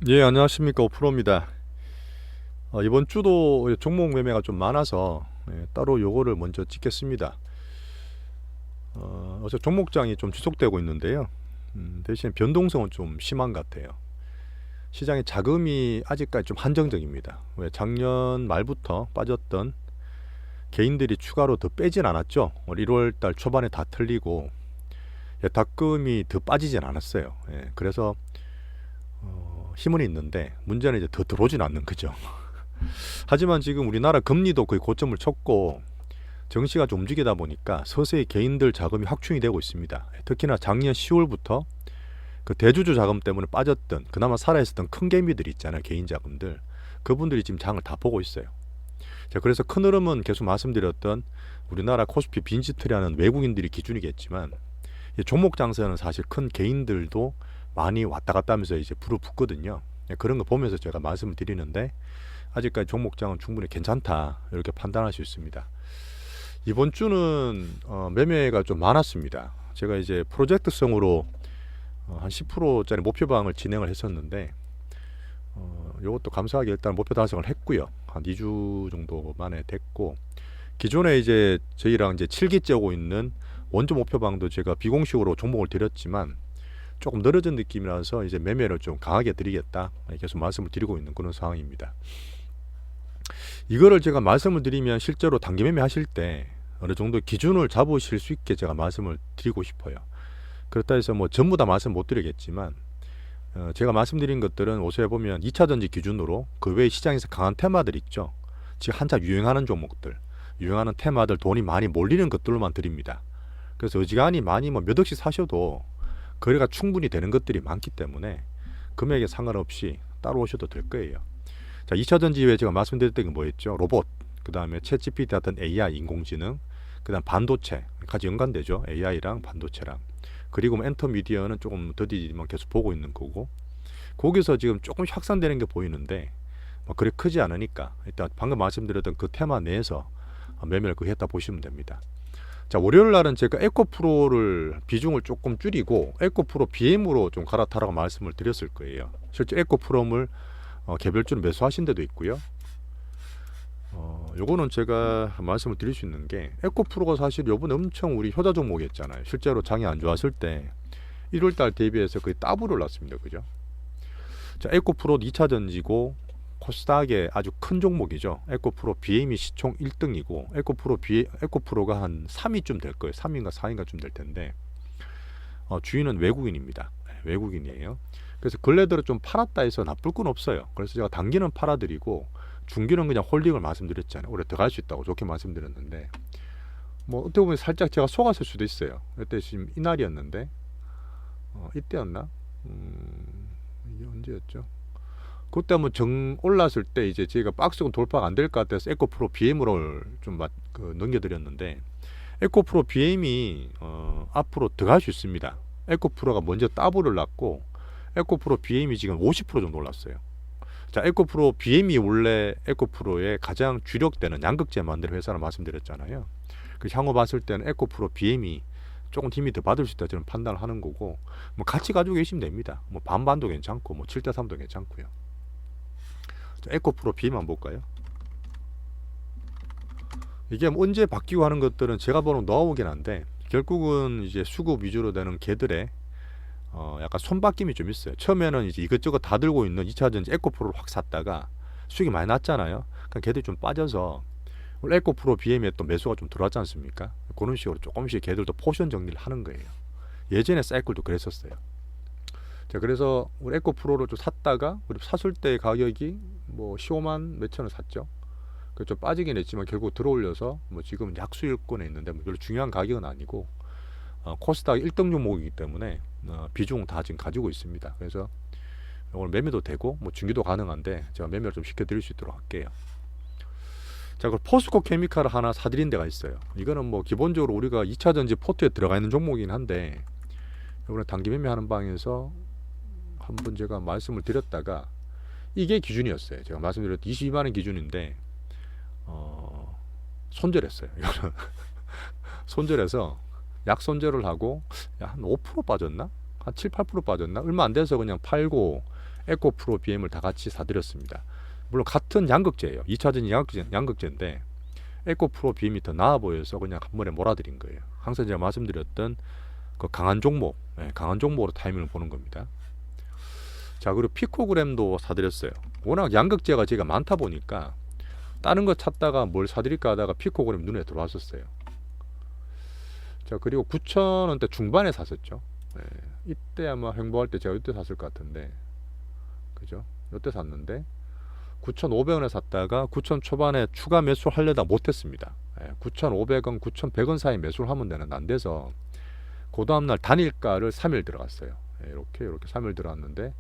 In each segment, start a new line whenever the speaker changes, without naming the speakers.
예, 안녕하십니까. 오프로입니다. 이번 주도 종목 매매가 좀 많아서 따로 요거를 먼저 찍겠습니다. 어제 종목장이 좀 지속되고 있는데요. 대신 변동성은 좀 심한 것 같아요. 시장의 자금이 아직까지 좀 한정적입니다. 왜 작년 말부터 빠졌던 개인들이 추가로 더 빼진 않았죠. 1월 달 초반에 다 털리고 예탁금이 더 빠지진 않았어요. 그래서 힘은 있는데 문제는 이제 더 들어오진 않는 거죠. 하지만 지금 우리나라 금리도 거의 고점을 쳤고 정시가 좀 움직이다 보니까 서서히 개인들 자금이 확충이 되고 있습니다. 특히나 작년 10월부터 그 대주주 자금 때문에 빠졌던 그나마 살아있었던 큰 개미들이 있잖아요. 개인 자금들. 그분들이 지금 장을 다 보고 있어요. 자, 그래서 큰 흐름은 계속 말씀드렸던 우리나라 코스피 빈지트라는 외국인들이 기준이겠지만 종목 장세는 사실 큰 개인들도 많이 왔다 갔다 하면서 이제 불을 붙거든요. 그런 거 보면서 제가 말씀을 드리는데 아직까지 종목장은 충분히 괜찮다 이렇게 판단할 수 있습니다. 이번 주는 매매가 좀 많았습니다. 제가 이제 프로젝트성으로 한 10%짜리 목표방을 진행을 했었는데 이것도 감사하게 일단 목표 달성을 했고요. 한 2주 정도 만에 됐고 기존에 이제 저희랑 이제 7기째 오고 있는 원조 목표방도 제가 비공식으로 종목을 드렸지만 조금 늘어진 느낌이라서 이제 매매를 좀 강하게 드리겠다 계속 말씀을 드리고 있는 그런 상황입니다. 이거를 제가 말씀을 드리면 실제로 단기 매매 하실 때 어느 정도 기준을 잡으실 수 있게 제가 말씀을 드리고 싶어요. 그렇다 해서 뭐 전부 다 말씀 못 드리겠지만 제가 말씀드린 것들은 옷에 보면 2차전지 기준으로 그 외에 시장에서 강한 테마들 있죠. 지금 한참 유행하는 종목들, 유행하는 테마들 돈이 많이 몰리는 것들로만 드립니다. 그래서 어지간히 많이 뭐 몇 억씩 사셔도 거래가 충분히 되는 것들이 많기 때문에 금액에 상관없이 따로 오셔도 될 거예요. 자, 2차전지 외에 제가 말씀드렸던 게 뭐였죠? 로봇, 그 다음에 챗 GPT 같은 AI, 인공지능, 그 다음 반도체, 같이 연관되죠. AI랑 반도체랑. 그리고 뭐 엔터미디어는 조금 더디지만 계속 보고 있는 거고, 거기서 지금 조금 확산되는 게 보이는데 뭐 그리 크지 않으니까 일단 방금 말씀드렸던 그 테마 내에서 매매를 했다 보시면 됩니다. 자, 월요일 날은 제가 에코프로를 비중을 조금 줄이고 에코프로 BM으로 좀 갈아타라고 말씀을 드렸을 거예요. 실제 에코프롬을 개별주로 매수하신 데도 있고요. 요거는 제가 말씀을 드릴 수 있는 게 에코프로가 사실 요번에 엄청 우리 효자 종목이었잖아요. 실제로 장이 안 좋았을 때 1월달 대비해서 거의 더블을 났습니다. 그죠? 자, 에코프로 2차 전지고 코스닥의 아주 큰 종목이죠. 에코프로 BM이 시총 1등이고 에코프로가 한 3위쯤 될 거예요. 3위인가 4위인가쯤 될 텐데 주인은 외국인입니다. 외국인이에요. 그래서 근래들은 좀 팔았다 해서 나쁠 건 없어요. 그래서 제가 단기는 팔아드리고 중기는 그냥 홀딩을 말씀드렸잖아요. 오래 들어갈 수 있다고 좋게 말씀드렸는데 뭐 어떻게 보면 살짝 제가 속았을 수도 있어요. 그때 지금 이날이었는데 이때였나? 이게 언제였죠? 그때 한번 정 올랐을 때 이제 제가 박스권 돌파가 안 될 것 같아서 에코프로 BM으로 좀 넘겨드렸는데 에코프로 BM이 앞으로 들어갈 수 있습니다. 에코프로가 먼저 더블을 났고 에코프로 BM이 지금 50% 정도 올랐어요. 자, 에코프로 BM이 원래 에코프로의 가장 주력되는 양극재 만드는 회사를 말씀드렸잖아요. 그 향후 봤을 때는 에코프로 BM이 조금 힘이 더 받을 수 있다 저는 판단을 하는 거고 뭐 같이 가지고 계시면 됩니다. 뭐 반반도 괜찮고 뭐 7대3도 괜찮고요. 자, 에코프로 BM만 볼까요? 이게 뭐 언제 바뀌고 하는 것들은 제가 보는 노하우긴 한데 결국은 이제 수급 위주로 되는 개들의 약간 손바뀜이 좀 있어요. 처음에는 이제 이것저것 다 들고 있는 2차전지 에코프로를 확 샀다가 수익이 많이 났잖아요. 그러니까 걔들이 좀 빠져서 원래 에코프로 BM에 또 매수가 좀 들어왔지 않습니까? 그런 식으로 조금씩 걔들도 포션 정리를 하는 거예요. 예전에 사이클도 그랬었어요. 자, 그래서 우리 에코프로를 좀 샀다가 우리 샀을 때 가격이 뭐 15만 몇천 원 샀죠. 좀 빠지긴 했지만 결국 들어올려서 뭐 지금 약수일권에 있는데 뭐 별로 중요한 가격은 아니고 코스닥 1등 종목이기 때문에 비중 다 지금 가지고 있습니다. 그래서 오늘 매매도 되고 뭐 중기도 가능한데 제가 매매를 좀 시켜드릴 수 있도록 할게요. 자, 그 포스코 케미칼을 하나 사드린 데가 있어요. 이거는 뭐 기본적으로 우리가 2차전지 포트에 들어가 있는 종목이긴 한데 이번에 단기 매매하는 방에서 한번 제가 말씀을 드렸다가 이게 기준이었어요. 제가 말씀드렸던 22만원 기준인데 손절했어요. 이거는 손절해서 약손절을 하고 한 5% 빠졌나? 한 7, 8% 빠졌나? 얼마 안 돼서 그냥 팔고 에코프로 BM을 다 같이 사드렸습니다. 물론 같은 양극재예요. 2차전지 양극재인데 에코프로 BM이 더 나아 보여서 그냥 한 번에 몰아드린 거예요. 항상 제가 말씀드렸던 그 강한 종목, 강한 종목으로 타이밍을 보는 겁니다. 자, 그리고 피코그램도 사드렸어요. 워낙 양극재가 제가 많다 보니까 다른 거 찾다가 뭘 사드릴까 하다가 피코그램 눈에 들어왔었어요. 자, 그리고 9,000원대 중반에 샀었죠. 이때 아마 횡보할 때 제가 이때 샀을 것 같은데, 그죠? 이때 샀는데 9,500원에 샀다가 9,000 초반에 추가 매수를 하려다 못했습니다. 9,500원, 9,100원 사이 매수를 하면 되는데 안 돼서 그 다음날 단일가를 3일 들어갔어요. 이렇게 3일 들어갔는데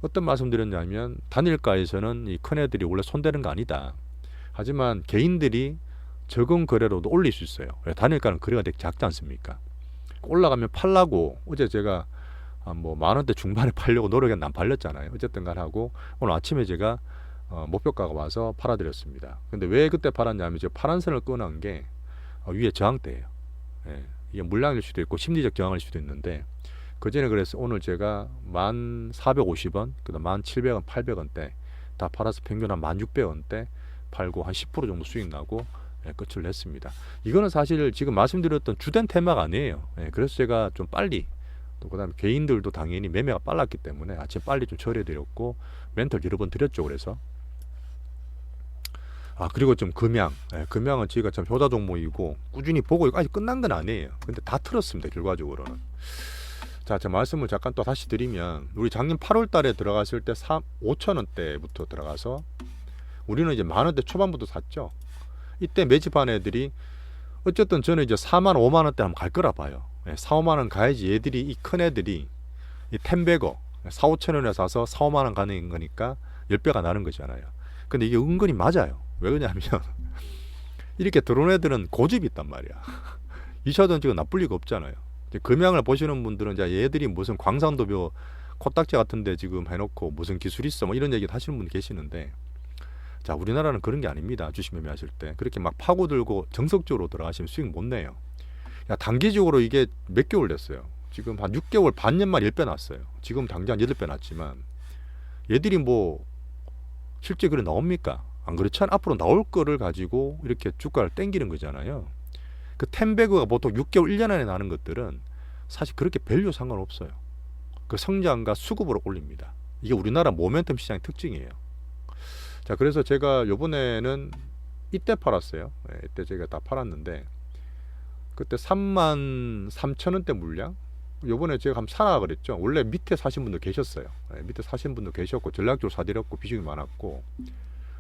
어떤 말씀 드렸냐면 단일가에서는 이 큰 애들이 원래 손대는 거 아니다. 하지만 개인들이 적은 거래로도 올릴 수 있어요. 단일가는 거래가 되게 작지 않습니까? 올라가면 팔라고 어제 제가 뭐 만원대 중반에 팔려고 노력했는데 안 팔렸잖아요. 어쨌든 간 하고 오늘 아침에 제가 목표가가 와서 팔아드렸습니다. 근데 왜 그때 팔았냐면 저 파란 선을 끊은 게 위에 저항대예요. 이게 물량일 수도 있고 심리적 저항일 수도 있는데 그 전에 그래서 오늘 제가 1,450원, 그다음 1,700원, 800원대 다 팔아서 평균 한 1,600원대 팔고 한 10% 정도 수익 나고 끝을 냈습니다. 이거는 사실 지금 말씀드렸던 주된 테마가 아니에요. 그래서 제가 좀 빨리 또 그다음에 개인들도 당연히 매매가 빨랐기 때문에 아침 빨리 좀 처리해드렸고 멘토 여러 번 드렸죠. 그래서 그리고 좀 금양은 저희가 참 효자 종목이고 꾸준히 보고 있고 아직 끝난 건 아니에요. 근데 다 틀었습니다. 결과적으로는. 자, 제 말씀을 잠깐 또 다시 드리면 우리 작년 8월 달에 들어갔을 때 5,000원대부터 들어가서 우리는 이제 만원대 초반부터 샀죠. 이때 매집한 애들이 어쨌든 저는 이제 4만 5만 원대 한번 갈 거라 봐요. 4, 5만 원 가야지 얘들이 이 큰 애들이 이 텐베거 4, 5천 원에 사서 4, 5만 원 가는 거니까 10배가 나는 거잖아요. 근데 이게 은근히 맞아요. 왜 그러냐면 이렇게 들어온 애들은 고집이 있단 말이야. 2차 전지가 나쁠 리가 없잖아요. 금양을 보시는 분들은 이제 얘들이 무슨 광산도표 코딱지 같은데 지금 해놓고 무슨 기술 있어 뭐 이런 얘기 하시는 분 계시는데 자, 우리나라는 그런 게 아닙니다. 주식 매매하실 때 그렇게 막 파고들고 정석적으로 들어가시면 수익 못 내요. 단기적으로 이게 몇 개월 됐어요. 지금 한 6개월 반년 만에 10배 났어요. 지금 당장 8배 났지만 얘들이 뭐 실제 그래 나옵니까? 안 그렇지 않아? 앞으로 나올 거를 가지고 이렇게 주가를 땡기는 거잖아요. 그 텐베그가 보통 6개월 1년 안에 나는 것들은 사실 그렇게 밸류 상관없어요. 그 성장과 수급으로 올립니다. 이게 우리나라 모멘텀 시장의 특징이에요. 자, 그래서 제가 요번에는 이때 팔았어요. 이때 제가 다 팔았는데 그때 33,000원대 물량 요번에 제가 한번 사라 그랬죠. 원래 밑에 사신 분도 계셨어요. 밑에 사신 분도 계셨고 전략적으로 사드렸고 비중이 많았고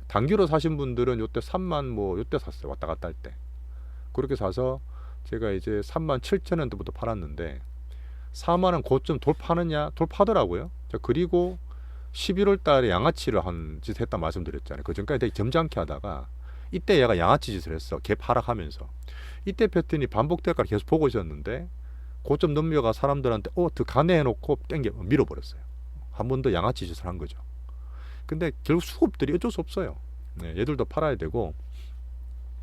단기로 사신 분들은 요때 3만 뭐 요때 샀어요. 왔다 갔다 할 때 그렇게 사서 제가 이제 37,000원대부터 팔았는데 4만원 고점 돌파하더라고요. 자, 그리고 11월 달에 양아치를 한 짓 했다 말씀드렸잖아요. 그 전까지 되게 점잖게 하다가 이때 얘가 양아치 짓을 했어. 갭 하락하면서 이때 패턴이 반복될까 계속 보고 있었는데 고점 넘겨가 사람들한테 더 가내해놓고 땡겨 밀어버렸어요. 한 번 더 양아치 짓을 한 거죠. 근데 결국 수급들이 어쩔 수 없어요. 얘들도 팔아야 되고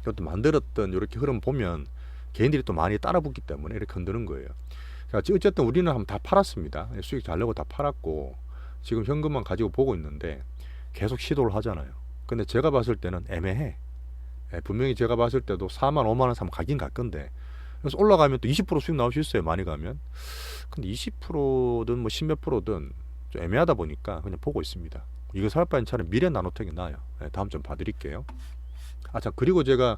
이것도 만들었던 이렇게 흐름 보면 개인들이 또 많이 따라붙기 때문에 이렇게 흔드는 거예요. 그러니까 어쨌든 우리는 한번 다 팔았습니다. 수익 잘 내고 다 팔았고 지금 현금만 가지고 보고 있는데 계속 시도를 하잖아요. 근데 제가 봤을 때는 애매해. 분명히 제가 봤을 때도 4만 5만 원 사면 가긴 갈 건데 그래서 올라가면 또 20% 수익 나올 수 있어요. 많이 가면. 근데 20%든 뭐 10몇 프로든 좀 애매하다 보니까 그냥 보고 있습니다. 이거 살 바엔 차라리 미래 나노텍이 나아요. 다음 좀 봐드릴게요. 자, 그리고 제가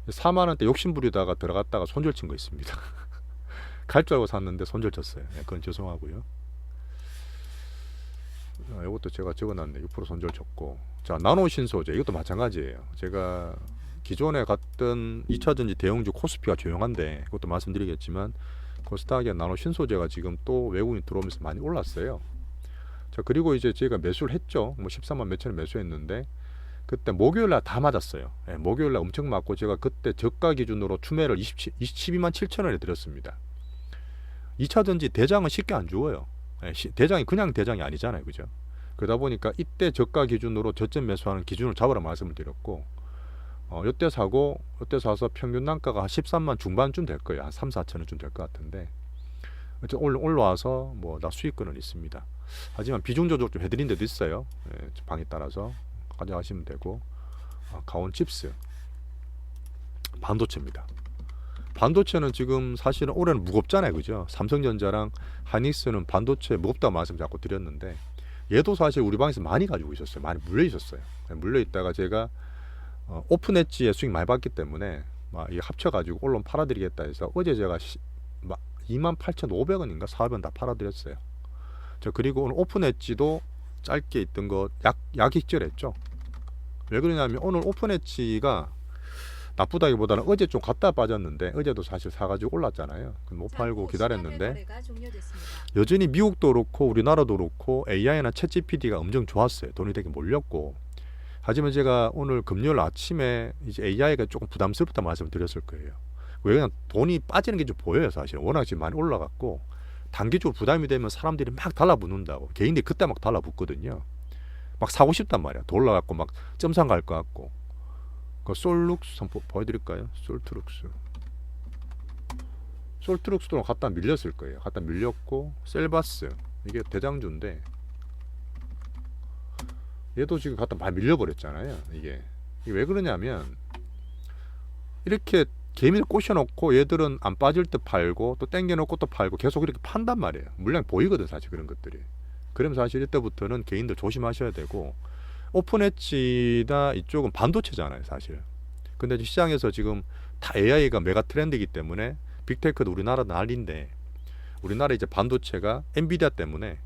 4만 원대 욕심 부리다가 들어갔다가 손절 친 거 있습니다. 갈 줄 알고 샀는데 손절 쳤어요. 그건 죄송하고요. 이것도 제가 적어놨네. 6% 손절 쳤고. 자, 나노신소재 이것도 마찬가지예요. 제가 기존에 갔던 2차전지 대형주 코스피가 조용한데 그것도 말씀드리겠지만 코스닥의 나노신소재가 지금 또 외국인이 들어오면서 많이 올랐어요. 자, 그리고 이제 제가 매수를 했죠. 뭐 13만 몇천에 매수했는데 그때 목요일날 다 맞았어요. 목요일날 엄청 맞고 제가 그때 저가 기준으로 추매를 22만 7천원에 드렸습니다. 2차전지 대장은 쉽게 안 죽어요. 대장이 그냥 대장이 아니잖아요. 그죠? 그러다 보니까 이때 저가 기준으로 저점 매수하는 기준을 잡으라 말씀을 드렸고 이때 사고 이때 사서 평균 단가가 한 13만 중반쯤 될 거예요. 한 3, 4천원쯤 될 것 같은데 올라와서 뭐 나 수익권은 있습니다. 하지만 비중 조절 좀 해드린 데도 있어요. 예, 방에 따라서 가져가시면 되고. 가온 칩스 반도체입니다. 반도체는 지금 사실은 올해는 무겁잖아요, 그죠? 삼성전자랑 하이닉스는 반도체 무겁다고 말씀 자꾸 드렸는데, 얘도 사실 우리 방에서 많이 가지고 있었어요. 많이 물려 있었어요. 물려 있다가 제가 오픈 엣지에 수익 많이 받기 때문에 막 이게 합쳐가지고 언론 팔아드리겠다 해서 어제 제가 28,500원인가 400원 다 팔아드렸어요. 그리고 오늘 오픈 엣지도 짧게 있던 거 약익절했죠. 왜 그러냐면 오늘 오픈 엣지가 나쁘다기보다는 어제 좀 갔다 빠졌는데, 어제도 사실 사가지고 올랐잖아요. 못 팔고 기다렸는데, 여전히 미국도 그렇고 우리나라도 그렇고 AI나 챗GPT가 엄청 좋았어요. 돈이 되게 몰렸고. 하지만 제가 오늘 금요일 아침에 이제 AI가 조금 부담스럽다 말씀을 드렸을 거예요. 왜? 그냥 돈이 빠지는 게 좀 보여요. 사실 워낙 지금 많이 올라갔고, 단기적으로 부담이 되면 사람들이 막 달라붙는다고. 개인들이 그때 막 달라붙거든요. 막 사고 싶단 말이야. 더 올라갔고 막 점상 갈 것 같고. 그 솔룩스 한번 보여드릴까요? 솔트룩스도 갖다 밀렸을 거예요. 갖다 밀렸고, 셀바스 이게 대장주인데 얘도 지금 갖다 많이 밀려버렸잖아요. 이게 왜 그러냐면, 이렇게 개미를 꽂혀놓고 얘들은 안 빠질 때 팔고 또 땡겨놓고 또 팔고 계속 이렇게 판단 말이에요. 물량 보이거든 사실 그런 것들이. 그럼 사실 이때부터는 개인들 조심하셔야 되고, 오픈 엣지나 이쪽은 반도체잖아요 사실. 근데 시장에서 지금 다 AI가 메가 트렌드이기 때문에 빅테크도 우리나라 난리인데, 우리나라 이제 반도체가 엔비디아 때문에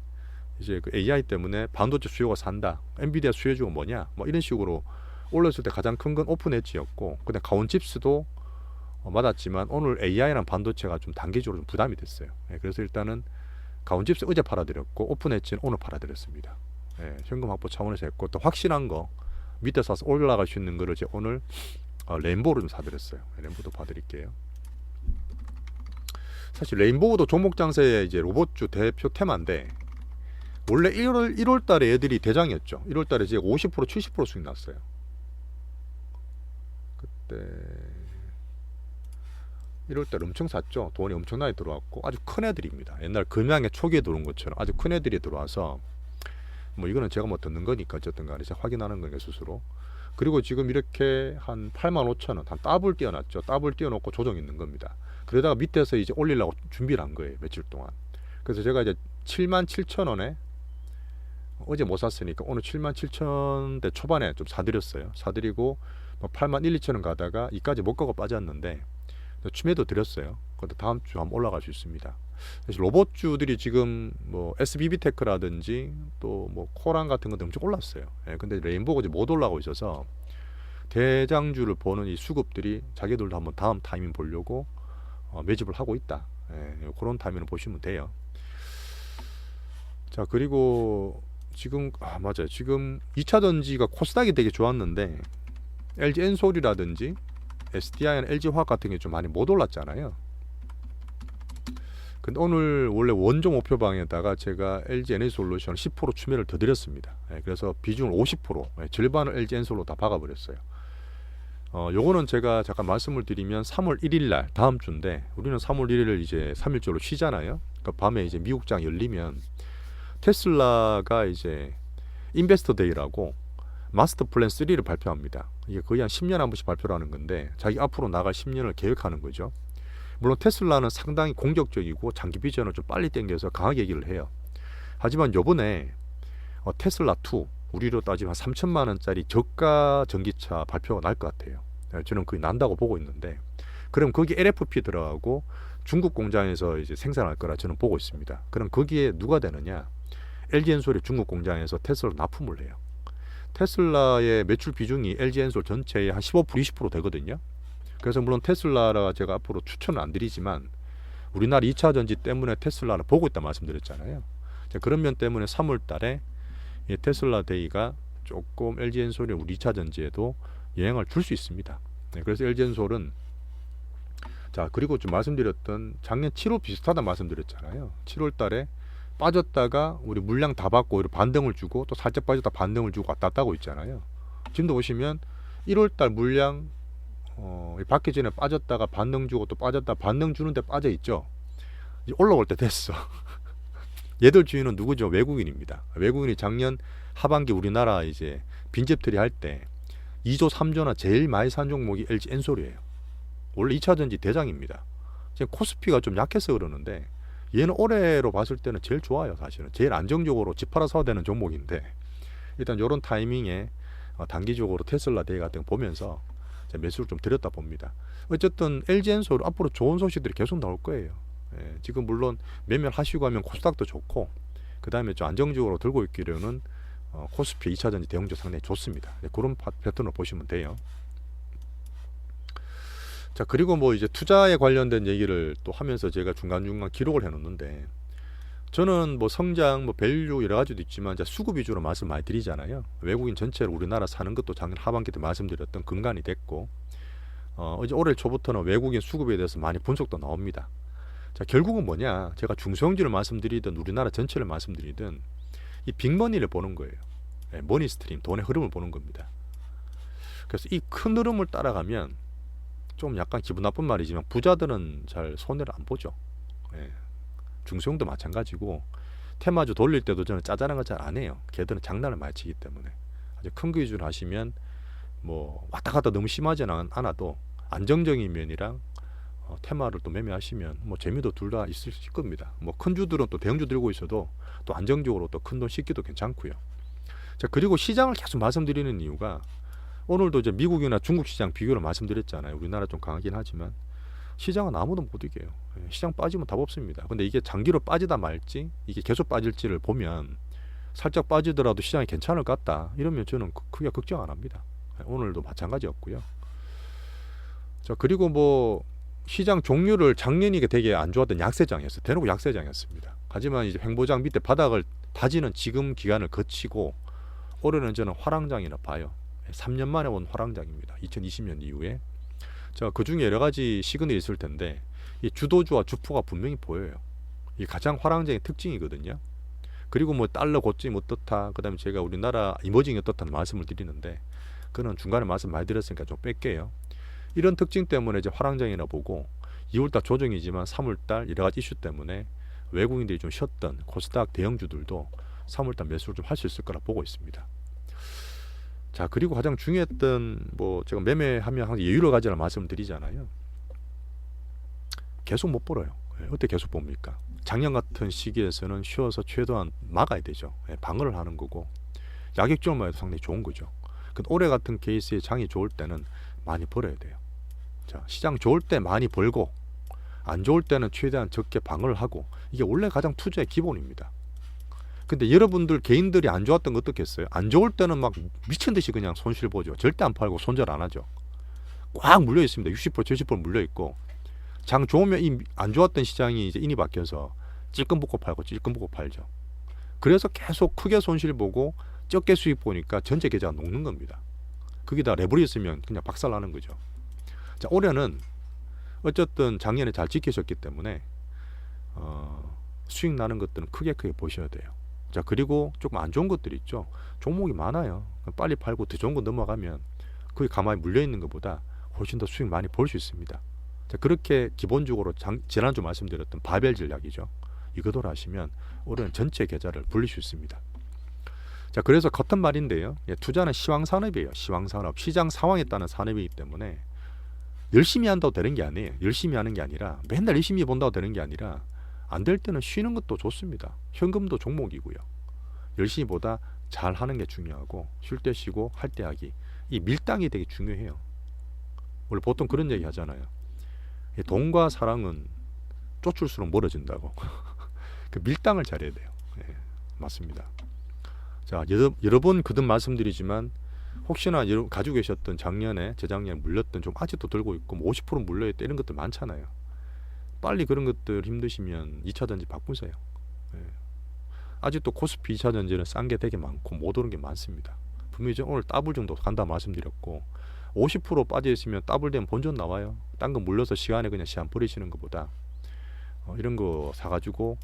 이제 그 AI 때문에 반도체 수요가 산다. 엔비디아 수요주가 뭐냐? 뭐 이런 식으로 올렸을 때 가장 큰 건 오픈 엣지였고, 근데 가온 칩스도 맞았지만 오늘 AI랑 반도체가 좀 단기적으로 좀 부담이 됐어요. 그래서 일단은 가온 칩스 어제 팔아드렸고, 오픈 엣지는 오늘 팔아드렸습니다. 현금 확보 차원에서 했고, 또 확실한 거 밑에 사서 올라갈 수 있는 거를 제가 오늘 레인보우를 좀 사드렸어요. 레인보우도 봐드릴게요. 사실 레인보우도 종목 장세의 이제 로봇주 대표 테마인데, 원래 1월 달에 애들이 대장이었죠. 1월 달에 제가 50% 70% 수익 났어요. 그때 1월 달 엄청 샀죠. 돈이 엄청나게 들어왔고, 아주 큰 애들입니다. 옛날 금양의 초기에 들어온 것처럼 아주 큰 애들이 들어와서, 뭐 이거는 제가 뭐 듣는 거니까 어쨌든 간에 제가 확인하는 거니까 스스로. 그리고 지금 이렇게 한 85,000원 한 더블 띄워놨죠. 더블 띄워놓고 조정 있는 겁니다. 그러다가 밑에서 이제 올리려고 준비를 한 거예요, 며칠 동안. 그래서 제가 이제 77,000원에 어제 못 샀으니까 오늘 77,000대 초반에 좀 사드렸어요. 사드리고 뭐 81,2,000원 가다가 이까지 못 가고 빠졌는데 추매도 드렸어요. 그것도 다음 주 한번 올라갈 수 있습니다. 그래서 로봇주들이 지금 뭐 SBB테크라든지 또 뭐 코랑 같은 것도 엄청 올랐어요. 근데 레인보우가 이제 못 올라가고 있어서 대장주를 보는 이 수급들이 자기들도 한번 다음 타이밍 보려고 매집을 하고 있다. 그런 타이밍을 보시면 돼요. 자, 그리고 지금 맞아요. 지금 2차 전지가 코스닥이 되게 좋았는데 LG 엔솔이라든지 SDI나 LG화학 같은 게 좀 많이 못 올랐잖아요. 근데 오늘 원래 원조 목표방에다가 제가 LG 에너지솔루션 10% 추매를 더 드렸습니다. 그래서 비중을 50%, 절반을 LG 엔솔로 다 박아버렸어요. 요거는 제가 잠깐 말씀을 드리면 3월 1일 날 다음 주인데, 우리는 3월 1일을 이제 3일절로 쉬잖아요. 그러니까 밤에 이제 미국장 열리면 테슬라가 이제 인베스터 데이라고 마스터 플랜 3를 발표합니다. 이게 거의 한 10년 한 번씩 발표를 하는 건데, 자기 앞으로 나갈 10년을 계획하는 거죠. 물론 테슬라는 상당히 공격적이고 장기 비전을 좀 빨리 당겨서 강하게 얘기를 해요. 하지만 요번에 테슬라2 우리로 따지면 3천만 원짜리 저가 전기차 발표가 날 것 같아요. 저는 그게 난다고 보고 있는데, 그럼 거기 LFP 들어가고 중국 공장에서 이제 생산할 거라 저는 보고 있습니다. 그럼 거기에 누가 되느냐? LG엔솔이 중국 공장에서 테슬라 납품을 해요. 테슬라의 매출 비중이 LG엔솔 전체의 한 15% 20% 되거든요. 그래서 물론 테슬라라 제가 앞으로 추천을 안 드리지만, 우리나라 2차 전지 때문에 테슬라를 보고 있다 말씀드렸잖아요. 그런 면 때문에 3월 달에 테슬라 데이가 조금 LG엔솔이 우리 2차 전지에도 영향을 줄 수 있습니다. 그래서 LG엔솔은, 자, 그리고 좀 말씀드렸던 작년 7월 비슷하다 말씀드렸잖아요. 7월 달에 빠졌다가 우리 물량 다 받고 반등을 주고 또 살짝 빠졌다 반등을 주고 왔다 갔다 하고 있잖아요. 지금도 보시면 1월 달 물량 받기 전에 빠졌다가 반등 주고 또 빠졌다 반등 주는데 빠져 있죠. 이제 올라올 때 됐어. 얘들 주인은 누구죠? 외국인입니다. 외국인이 작년 하반기 우리나라 이제 빈집털이 할 때 2조 3조나 제일 많이 산 종목이 LG 엔솔이에요. 원래 2차전지 대장입니다. 지금 코스피가 좀 약해서 그러는데 얘는 올해로 봤을 때는 제일 좋아요. 사실은 제일 안정적으로 집 팔아 사야 되는 종목인데 일단 이런 타이밍에 단기적으로 테슬라 대회 같은 거 보면서 매수를 좀 드렸다 봅니다. 어쨌든 LG엔솔 앞으로 좋은 소식들이 계속 나올 거예요. 예, 지금 물론 매매를 하시고 하면 코스닥도 좋고 그 다음에 좀 안정적으로 들고 있기로는 코스피 2차전지 대형주 상당히 좋습니다. 네, 그런 패턴을 보시면 돼요. 자, 그리고 뭐 이제 투자에 관련된 얘기를 또 하면서 제가 중간중간 기록을 해놓는데 저는 뭐 성장, 뭐 밸류 여러 가지도 있지만 이제 수급 위주로 말씀 많이 드리잖아요. 외국인 전체로 우리나라 사는 것도 작년 하반기 때 말씀드렸던 근간이 됐고 이제 올해 초부터는 외국인 수급에 대해서 많이 분석도 나옵니다. 자, 결국은 뭐냐? 제가 중소형주를 말씀드리든 우리나라 전체를 말씀드리든 이 빅머니를 보는 거예요. 네, 머니 스트림, 돈의 흐름을 보는 겁니다. 그래서 이 큰 흐름을 따라가면 좀 약간 기분 나쁜 말이지만 부자들은 잘 손해를 안 보죠. 네. 중소형도 마찬가지고 테마주 돌릴 때도 저는 짜잘한 거 잘 안 해요. 걔들은 장난을 많이 치기 때문에 아주 큰 거 위주로 하시면 뭐 왔다 갔다 너무 심하지는 않아도 안정적인 면이랑 테마를 또 매매하시면 뭐 재미도 둘 다 있을 겁니다. 뭐 큰 주들은 또 대형주 들고 있어도 또 안정적으로 또 큰 돈 씻기도 괜찮고요. 자, 그리고 시장을 계속 말씀드리는 이유가 오늘도 이제 미국이나 중국 시장 비교를 말씀드렸잖아요. 우리나라 좀 강하긴 하지만 시장은 아무도 못 이겨요. 시장 빠지면 답 없습니다. 근데 이게 장기로 빠지다 말지 이게 계속 빠질지를 보면 살짝 빠지더라도 시장이 괜찮을 것 같다 이러면 저는 크게 걱정 안 합니다. 오늘도 마찬가지였고요. 자, 그리고 뭐 시장 종류를 작년이 되게 안 좋았던 약세장이었어요. 대놓고 약세장이었습니다. 하지만 이제 횡보장 밑에 바닥을 다지는 지금 기간을 거치고 올해는 저는 화랑장이라 봐요. 3년 만에 온 화랑장입니다. 2020년 이후에. 자, 그 중에 여러 가지 시그널이 있을 텐데 이 주도주와 주포가 분명히 보여요. 이 가장 화랑장의 특징이거든요. 그리고 뭐 달러 고점이 어떻다, 그 다음에 제가 우리나라 이머징이 어떻다는 말씀을 드리는데 그는 중간에 말씀 많이 드렸으니까 좀 뺄게요. 이런 특징 때문에 이제 화랑장이라 보고 2월달 조정이지만 3월달 여러 가지 이슈 때문에 외국인들이 좀 쉬었던 코스닥 대형주들도 3월달 매수를 좀 할 수 있을 거라 보고 있습니다. 자, 그리고 가장 중요했던 뭐 제가 매매하면 항상 여유를 가지라 말씀을 드리잖아요. 계속 못 벌어요. 어떻게 계속 봅니까? 작년 같은 시기에서는 쉬어서 최소한 막아야 되죠. 방어를 하는 거고 야객점만 해도 상당히 좋은 거죠. 근데 올해 같은 케이스에 장이 좋을 때는 많이 벌어야 돼요. 자, 시장 좋을 때 많이 벌고 안 좋을 때는 최대한 적게 방어를 하고 이게 원래 가장 투자의 기본입니다. 근데 여러분들 개인들이 안 좋았던 거 어떻겠어요? 안 좋을 때는 막 미친 듯이 그냥 손실 보죠. 절대 안 팔고 손절 안 하죠. 꽉 물려 있습니다. 60% 70% 물려 있고 장 좋으면 이 안 좋았던 시장이 이제 인이 바뀌어서 찔끔 붓고 팔고 찔끔 붓고 팔죠. 그래서 계속 크게 손실 보고 적게 수익 보니까 전체 계좌가 녹는 겁니다. 거기다 레버리 있으면 그냥 박살나는 거죠. 자, 올해는 어쨌든 작년에 잘 지키셨기 때문에 수익 나는 것들은 크게 보셔야 돼요. 자, 그리고 조금 안 좋은 것들이 있죠. 종목이 많아요. 빨리 팔고 더 좋은 거 넘어가면 거기 가만히 물려있는 것보다 훨씬 더 수익 많이 볼 수 있습니다. 자, 그렇게 기본적으로 지난주 말씀드렸던 바벨 전략이죠. 이거대로 하시면 올해는 전체 계좌를 불릴 수 있습니다. 자, 그래서 같은 말인데요. 투자는 시황산업이에요. 시황산업. 시장 상황에 따른 산업이기 때문에 열심히 한다고 되는 게 아니에요. 열심히 하는 게 아니라 맨날 열심히 본다고 되는 게 아니라 안 될 때는 쉬는 것도 좋습니다. 현금도 종목이고요. 열심히 보다 잘 하는 게 중요하고 쉴 때 쉬고 할 때 하기. 이 밀당이 되게 중요해요. 원래 보통 그런 얘기 하잖아요. 돈과 사랑은 쫓을수록 멀어진다고. 그 밀당을 잘해야 돼요. 네, 맞습니다. 자, 여러 번 거듭 말씀드리지만 혹시나 여러분 가지고 계셨던 작년에 재작년에 물렸던 좀 아직도 들고 있고 50% 물려있다 이런 것들 많잖아요. 빨리 그런 것들 힘드시면 2차전지 바꾸세요. 네. 아직도 코스피 2차전지는 싼 게 되게 많고 못 오른 게 많습니다. 분명히 오늘 더블 정도 간다 말씀드렸고 50% 빠져있으면 더블 되면 본전 나와요. 딴 거 물려서 시간에 그냥 시간 버리시는 것보다 이런 거 사가지고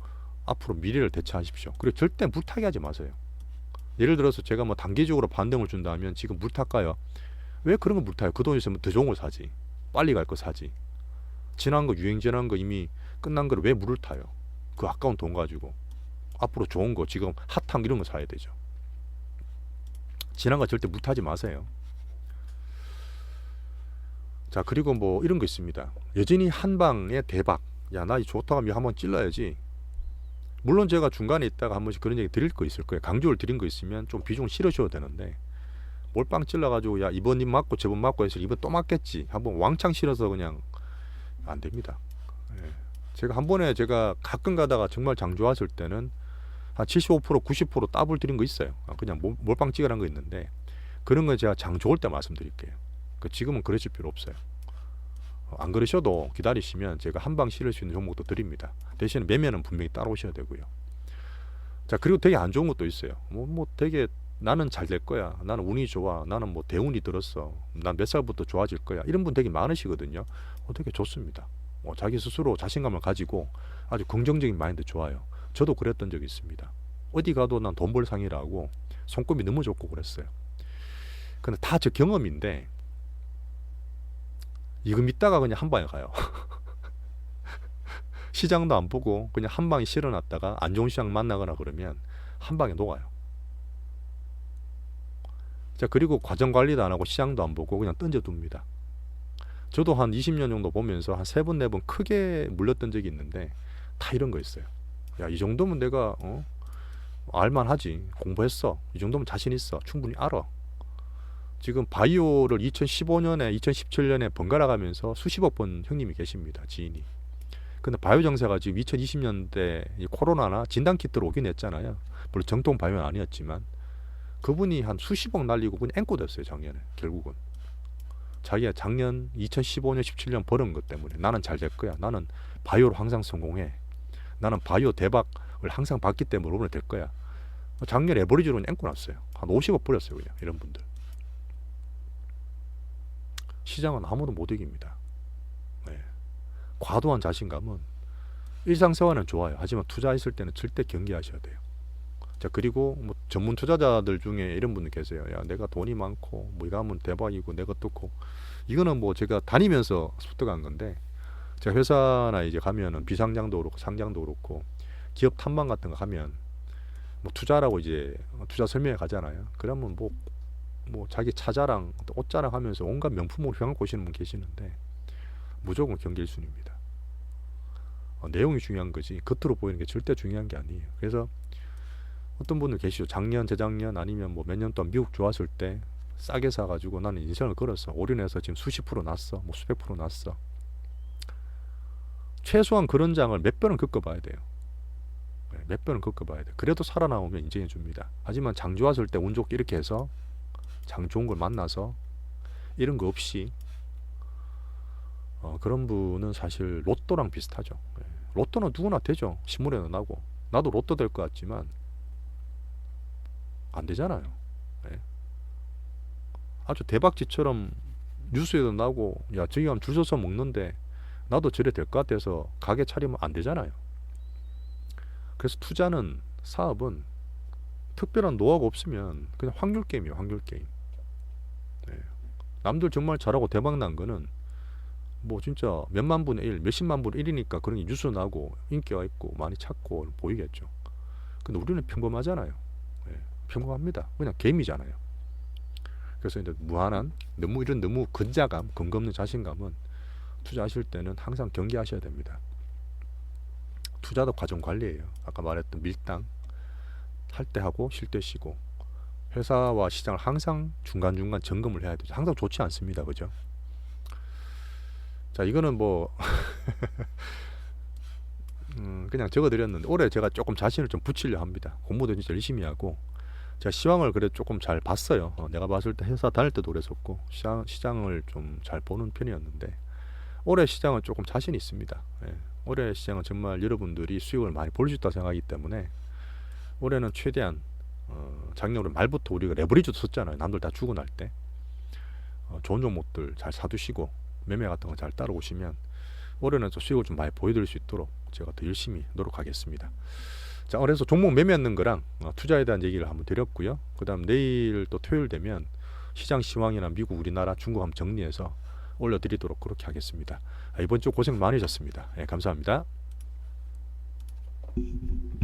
앞으로 미래를 대처하십시오. 그리고 절대 물타기 하지 마세요. 예를 들어서 제가 뭐 단기적으로 반등을 준다 하면 지금 물탈까요? 왜 그런 거 물타요? 그 돈 있으면 더 좋은 거 사지. 빨리 갈 거 사지. 지난 거 유행 지난 거 이미 끝난 거를 왜 물을 타요? 그 아까운 돈 가지고. 앞으로 좋은 거 지금 핫한 이런 거 사야 되죠. 지난 거 절대 무타지 마세요. 자, 그리고 뭐 이런 거 있습니다. 여전히 한방의 대박. 야, 나 이 좋다고 하면 한번 찔러야지. 물론 제가 중간에 있다가 한 번씩 그런 얘기 드릴 거 있을 거예요. 강조를 드린 거 있으면 좀 비중을 실으셔도 되는데, 몰빵 찔러가지고 야 이번 님 맞고 저번 맞고 해서 이번 또 맞겠지 한번 왕창 실어서 그냥 안 됩니다. 예. 제가 한 번에 제가 가끔 가다가 정말 장 좋았을 때는 한 75% 90% 더블 드린 거 있어요. 그냥 몰빵 찍으라는 거 있는데, 그런 거 제가 장 좋을 때 말씀드릴게요. 지금은 그러실 필요 없어요. 안 그러셔도 기다리시면 제가 한 방 실을 수 있는 종목도 드립니다. 대신 매매는 분명히 따라오셔야 되고요. 자, 그리고 되게 안 좋은 것도 있어요. 뭐 되게 나는 잘 될 거야. 나는 운이 좋아. 나는 뭐 대운이 들었어. 난 몇 살부터 좋아질 거야. 이런 분 되게 많으시거든요. 되게 좋습니다. 자기 스스로 자신감을 가지고 아주 긍정적인 마인드 좋아요. 저도 그랬던 적이 있습니다. 어디 가도 난 돈 벌 상이라고 손꼽이 너무 좋고 그랬어요. 근데 다 저 경험인데, 이거 믿다가 그냥 한 방에 가요. 시장도 안 보고 그냥 한 방에 실어놨다가 안 좋은 시장 만나거나 그러면 한 방에 녹아요. 자, 그리고 과정 관리도 안 하고 시장도 안 보고 그냥 던져둡니다. 저도 한 20년 정도 보면서 한 3번 4번 크게 물렸던 적이 있는데 다 이런 거 있어요. 야, 이 정도면 내가 알만하지. 공부했어. 이 정도면 자신 있어. 충분히 알아. 지금 바이오를 2015년에 2017년에 번갈아 가면서 수십억 번 형님이 계십니다. 지인이. 근데 바이오 정세가 지금 2020년대 코로나나 진단키트로 오긴 했잖아요. 물론 정통 바이오는 아니었지만 그분이 한 수십억 날리고 그냥 앵꼬 됐어요. 작년에. 결국은 자기가 작년 2015년 17년 벌은 것 때문에 나는 잘 될 거야. 나는 바이오로 항상 성공해. 나는 바이오 대박을 항상 받기 때문에 오늘 될 거야. 작년 에버리지로 그냥 앵꼬 났어요. 한 50억 버렸어요. 그냥 이런 분들. 시장은 아무도 못 이깁니다. 네. 과도한 자신감은 일상생활은 좋아요. 하지만 투자했을 때는 절대 경계하셔야 돼요. 자, 그리고 뭐 전문 투자자들 중에 이런 분들 계세요. 야, 내가 돈이 많고 뭐 이거 하면 대박이고 내가 뚫고, 이거는 뭐 제가 다니면서 습득한 건데, 제가 회사나 이제 가면은 비상장도 그렇고 상장도 그렇고 기업 탐방 같은 거 하면 뭐 투자라고 이제 투자 설명회 가잖아요. 그러면 뭐 자기 차자랑 옷자랑 하면서 온갖 명품으로 휘황고 오시는 분 계시는데 무조건 경계 1순위입니다. 내용이 중요한 거지 겉으로 보이는 게 절대 중요한 게 아니에요. 그래서 어떤 분들 계시죠. 작년, 재작년 아니면 뭐 몇 년 동안 미국 좋았을 때 싸게 사가지고 나는 인생을 걸었어. 올인해서 지금 수십 프로 났어. 뭐 수백 프로 났어. 최소한 그런 장을 몇 번은 겪어봐야 돼요. 몇 번은 겪어봐야 돼요. 그래도 살아나오면 인정해 줍니다. 하지만 장 좋았을 때 운 좋게 이렇게 해서 장 좋은 걸 만나서 이런 거 없이 그런 분은 사실 로또랑 비슷하죠. 로또는 누구나 되죠. 신문에도 나고 나도 로또 될 것 같지만 안 되잖아요. 아주 대박지처럼 뉴스에도 나고 야 저기 가면 줄 서서 먹는데 나도 저래 될 것 같아서 가게 차리면 안 되잖아요. 그래서 투자는 사업은 특별한 노하우가 없으면 그냥 확률 게임이에요. 확률 게임. 남들 정말 잘하고 대박 난 거는 뭐 진짜 몇만 분의 1, 몇십만 분의 1이니까 그런 게 뉴스 나고 인기가 있고 많이 찾고 보이겠죠. 근데 우리는 평범하잖아요. 평범합니다. 그냥 게임이잖아요. 그래서 이제 무한한 너무 근자감, 근거 없는 자신감은 투자하실 때는 항상 경계하셔야 됩니다. 투자도 과정 관리예요. 아까 말했던 밀당 할 때 하고 쉴 때 쉬고, 회사와 시장을 항상 중간중간 점검을 해야 되죠. 항상 좋지 않습니다. 그죠? 자, 이거는 뭐 그냥 적어드렸는데 올해 제가 조금 자신을 좀 붙이려 합니다. 공부도 진짜 열심히 하고 제가 시황을 그래도 조금 잘 봤어요. 내가 봤을 때 회사 다닐 때도 그랬었고 시장을 좀 잘 보는 편이었는데 올해 시장은 조금 자신이 있습니다. 올해 시장은 정말 여러분들이 수익을 많이 볼 수 있다고 생각하기 때문에 올해는 최대한 작년 말부터 우리가 레버리지도 썼잖아요. 남들 다 주고 날 때 좋은 종목들 잘 사두시고 매매 같은 거 잘 따라오시면 올해는 좀 수익을 좀 많이 보여드릴 수 있도록 제가 더 열심히 노력하겠습니다. 자, 그래서 종목 매매하는 거랑 투자에 대한 얘기를 한번 드렸고요. 그 다음 내일 또 토요일 되면 시장 시황이나 미국, 우리나라, 중국 한번 정리해서 올려드리도록 그렇게 하겠습니다. 이번 주 고생 많으셨습니다. 감사합니다.